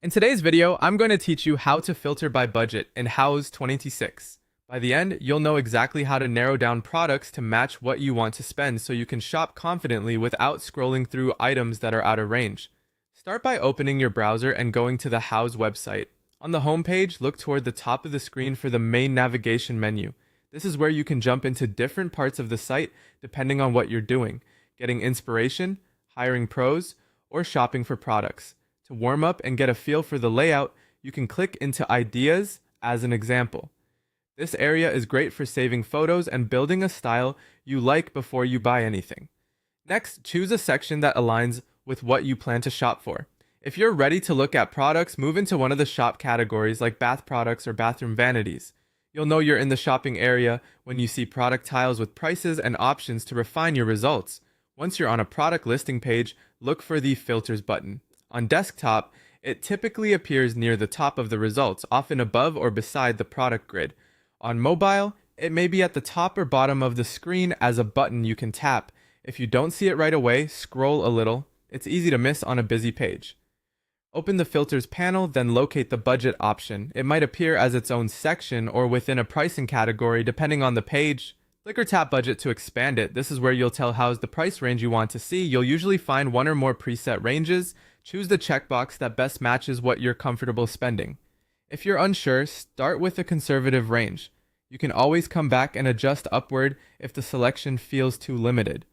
In today's video, I'm going to teach you how to filter by budget in Houzz 2026. By the end, you'll know exactly how to narrow down products to match what you want to spend so you can shop confidently without scrolling through items that are out of range. Start by opening your browser and going to the Houzz website. On the home page, look toward the top of the screen for the main navigation menu. This is where you can jump into different parts of the site depending on what you're doing, getting inspiration, hiring pros, or shopping for products. To warm up and get a feel for the layout, you can click into Ideas as an example. This area is great for saving photos and building a style you like before you buy anything. Next, choose a section that aligns with what you plan to shop for. If you're ready to look at products, move into one of the shop categories like bath products or bathroom vanities. You'll know you're in the shopping area when you see product tiles with prices and options to refine your results. Once you're on a product listing page, look for the Filters button. On desktop, it typically appears near the top of the results, often above or beside the product grid. On mobile, it may be at the top or bottom of the screen as a button you can tap. If you don't see it right away, scroll a little. It's easy to miss on a busy page. Open the Filters panel, then locate the budget option. It might appear as its own section or within a pricing category depending on the page. Click or tap budget to expand it. This is where you'll tell Houzz the price range you want to see. You'll usually find one or more preset ranges. Choose the checkbox that best matches what you're comfortable spending. If you're unsure, start with a conservative range. You can always come back and adjust upward if the selection feels too limited.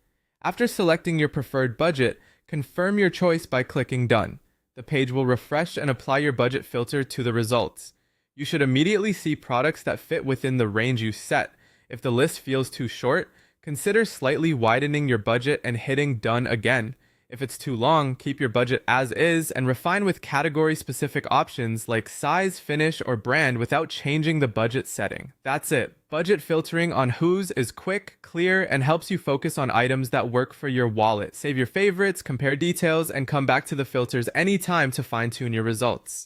After selecting your preferred budget, confirm your choice by clicking Done. The page will refresh and apply your budget filter to the results. You should immediately see products that fit within the range you set. If the list feels too short, consider slightly widening your budget and hitting Done again. If it's too long, keep your budget as is and refine with category-specific options like size, finish, or brand without changing the budget setting. That's it. Budget filtering on Houzz is quick, clear, and helps you focus on items that work for your wallet. Save your favorites, compare details, and come back to the filters anytime to fine-tune your results.